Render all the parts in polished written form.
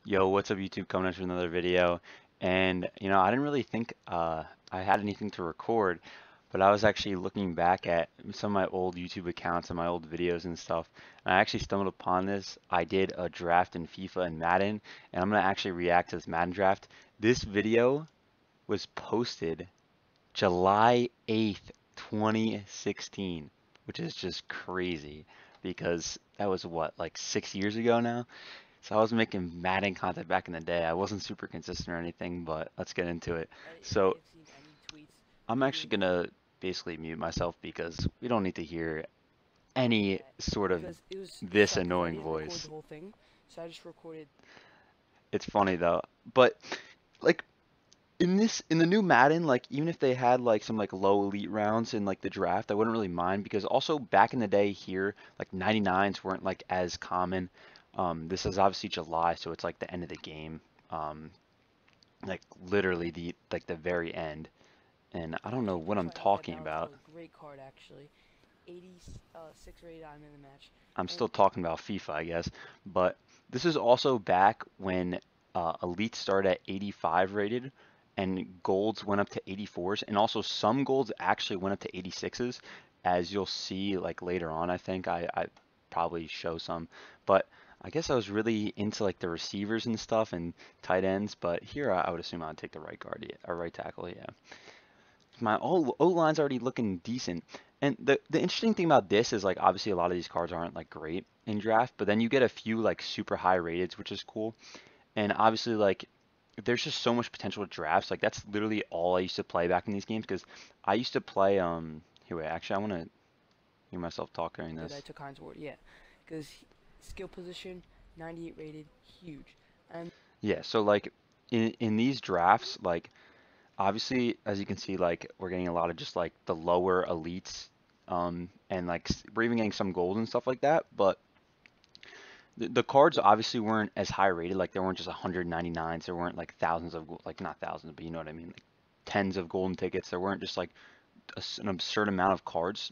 Yo, what's up YouTube? Coming at you with another video. And I didn't really think I had anything to record, but I was actually looking back at some of my old YouTube accounts and my old videos and stuff. And I actually stumbled upon this. I did a draft in FIFA and Madden, and I'm gonna actually react to this Madden draft. This video was posted July 8th, 2016, which is just crazy because that was what, like 6 years ago now? So I was making Madden content back in the day. I wasn't super consistent or anything, but let's get into it. If I So have seen any tweets I'm actually being like, gonna basically mute myself because we don't need to hear any yeah, sort of because it was this sucked because I annoying didn't record voice. the whole thing, so I just recorded. It's funny though. But like in the new Madden, like even if they had like some like low elite rounds in like the draft, I wouldn't really mind because also back in the day here, like 99s weren't like as common. This is obviously July, so it's like the end of the game. Um, like literally the very end. And I don't know Actually, what that's I'm why I got that talking down for about. a great card actually. 86 rated I'm in the match, I'm and still talking about FIFA, I guess. But this is also back when Elite started at 85 rated and golds went up to 84s. And also some golds actually went up to 86s, as you'll see like later on, I think. I probably show some. But I guess I was really into like the receivers and stuff and tight ends. But here I would assume I'd take the right guard, yeah, or right tackle, yeah. My O line's already looking decent. And the interesting thing about this is like obviously a lot of these cards aren't like great in draft, but then you get a few like super high rated, which is cool. And obviously like there's just so much potential with drafts. Like that's literally all I used to play back in these games because I used to play here wait, actually I want to hear myself talk during that I this. took Heinz Ward, yeah, because skill position 98 rated, huge. And Yeah, so like in these drafts like obviously, as you can see, like we're getting a lot of just like the lower elites, and like we're even getting some gold and stuff like that. But the cards obviously weren't as high rated. Like there weren't just 199s. There weren't like thousands of like not thousands, but you know what I mean, like tens of golden tickets. There weren't just like an absurd amount of cards.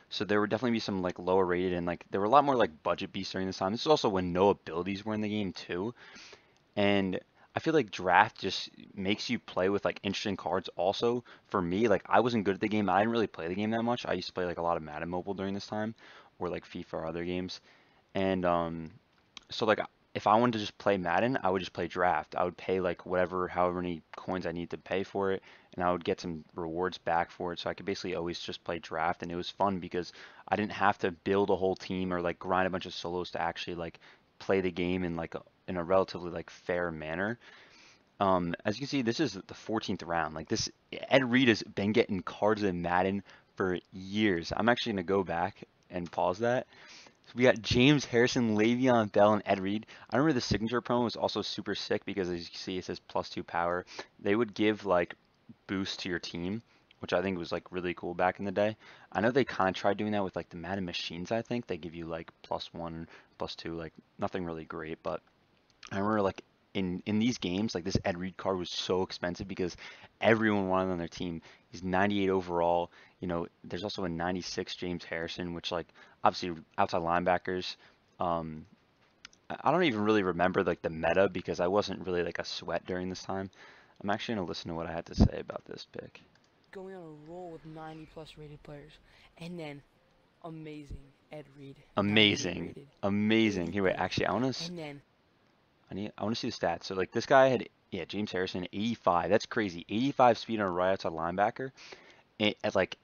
So there would definitely be some like lower rated and like there were a lot more like budget beasts during this time. This is also when no abilities were in the game too. And I feel like draft just makes you play with like interesting cards. Also, for me, like I wasn't good at the game. I didn't really play the game that much. I used to play like a lot of Madden Mobile during this time, or like FIFA or other games. And so like if I wanted to just play Madden, I would just play draft. I would pay like whatever, however many coins I need to pay for it, and I would get some rewards back for it. So I could basically always just play draft, and it was fun because I didn't have to build a whole team or like grind a bunch of solos to actually like play the game in like in a relatively like fair manner. As you can see, this is the 14th round. Like this, Ed Reed has been getting cards in Madden for years. I'm actually gonna go back and pause that. So we got James Harrison, Le'Veon Bell, and Ed Reed. I remember the signature promo was also super sick because as you can see, it says +2 power. They would give like boost to your team, which I think was like really cool back in the day. I know they kind of tried doing that with like the Madden machines. I think they give you like +1, +2, like nothing really great, but I remember like in these games, like this Ed Reed card was so expensive because everyone wanted on their team. He's 98 overall. There's also a 96 James Harrison, which like obviously outside linebackers. Um, I don't even really remember like the meta because I wasn't really like a sweat during this time. I'm actually gonna listen to what I had to say about this pick. going on a roll with 90 plus rated players, and then amazing Ed Reed, 98 Amazing, rated, amazing. Here, wait, 88, actually, and then I want to see the stats. So like this guy had, yeah, James Harrison 85. That's crazy. 85 speed on a right outside linebacker. At like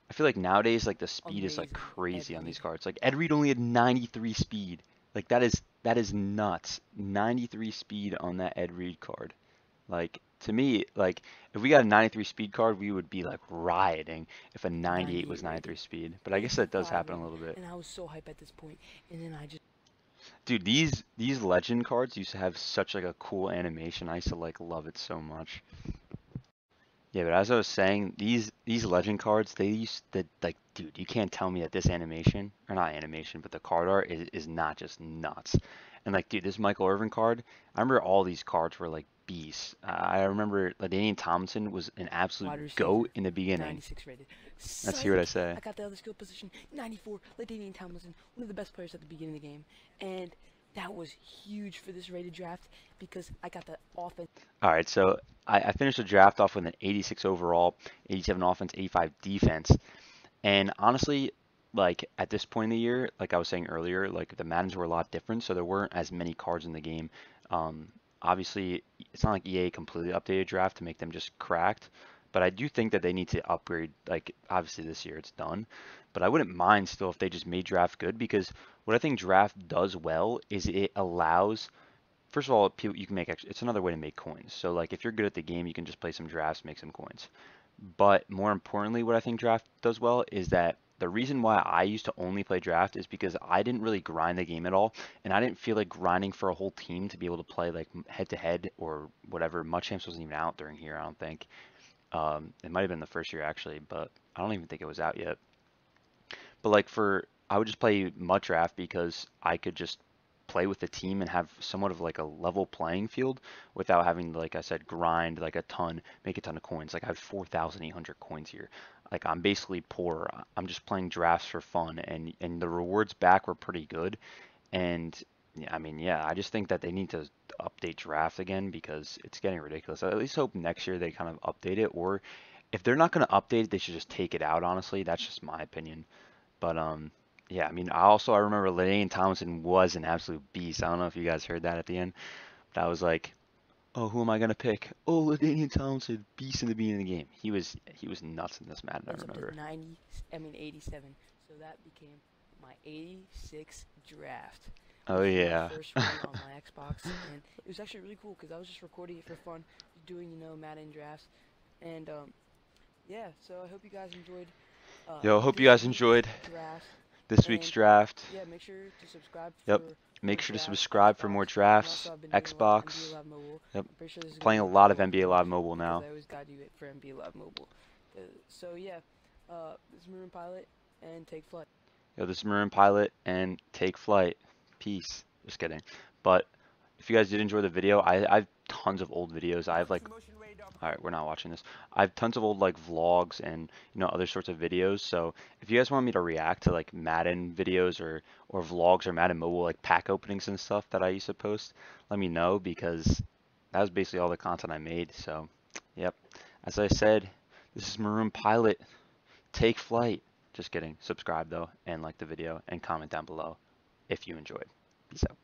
I feel like nowadays like the speed is like amazing Ed crazy on these Reed. cards. Like Ed Reed only had 93 speed. Like that is nuts. 93 speed on that Ed Reed card. Like to me, like if we got a 93 speed card, we would be like rioting if a 98 98 was 93 rated, speed. But I guess that does 85 happen a rated, little bit. and I was so hype at this point. And then I just Dude, these legend cards used to have such like a cool animation. I used to like love it so much. Yeah, but as I was saying, these legend cards, they used to like, dude, you can't tell me that this animation, or not animation, but the card art is not just nuts. And like, dude, this Michael Irvin card, I remember all these cards were like beasts. I remember LaDainian Tomlinson was an absolute wide goat receiver, in the beginning. 96 rated. Let's hear what I Psych! say. I got the other skill position, 94. Ladainian Tomlinson, one of the best players at the beginning of the game, and That was huge for this rated draft because I got the offense. All right, so I finished the draft off with an 86 overall, 87 offense, 85 defense. And honestly, like at this point in the year, like I was saying earlier, like the Maddens were a lot different, so there weren't as many cards in the game. Um, Obviously, it's not like EA completely updated draft to make them just cracked, but I do think that they need to upgrade. Like obviously this year it's done, but I wouldn't mind still if they just made draft good because what I think draft does well is it allows. First of all, people you can make it's another way to make coins. So like if you're good at the game, you can just play some drafts, make some coins. But more importantly, what I think draft does well is that the reason why I used to only play draft is because I didn't really grind the game at all, and I didn't feel like grinding for a whole team to be able to play like head to head or whatever. Mud Champs wasn't even out during here, I don't think. It might have been the first year actually, but I don't even think it was out yet. But like I would just play Mud Draft because I could just play with the team and have somewhat of like a level playing field without having to, like I said, grind like a ton, make a ton of coins. Like I have 4,800 coins here. Like I'm basically poor. I'm just playing drafts for fun, and the rewards back were pretty good. And yeah, I mean, yeah, I just think that they need to update draft again because it's getting ridiculous. I at least hope next year they kind of update it, or if they're not going to update it, they should just take it out. Honestly, that's just my opinion. But yeah, I mean, I remember LaDainian Tomlinson was an absolute beast. I don't know if you guys heard that at the end. That was like, oh, who am I gonna pick? Oh, LaDainian Tomlinson, beast in the beginning of the game. He was nuts in this Madden. I Up to remember. 90, I mean 87. So that became my 86 draft, Oh which was my yeah. first run on my Xbox, and it was actually really cool because I was just recording it for fun, doing Madden drafts, and yeah. So I hope you guys enjoyed Yo, hope you this guys week's enjoyed draft, this week's and draft. yeah, make sure to subscribe Yep. for Make more sure to drafts, subscribe for more Xbox, and drafts. also I've been doing a lot of NBA Xbox. Live Mobile. Yep. I'm pretty sure this is gonna Playing be a my lot of fourth NBA one Live Mobile because now. I always gotta do it for NBA Live Mobile. So yeah, this is Maroon Pilot and take flight. Yo, this is Maroon Pilot and take flight. Peace. Just kidding. But if you guys did enjoy the video, I have tons of old videos. I have like, all right, we're not watching this. I have tons of old like vlogs and other sorts of videos. So if you guys want me to react to like Madden videos or vlogs or Madden Mobile like pack openings and stuff that I used to post, let me know because that was basically all the content I made. So, yep. As I said, this is Maroon Pilot. Take flight. Just kidding. Subscribe though and like the video and comment down below if you enjoyed. Peace out.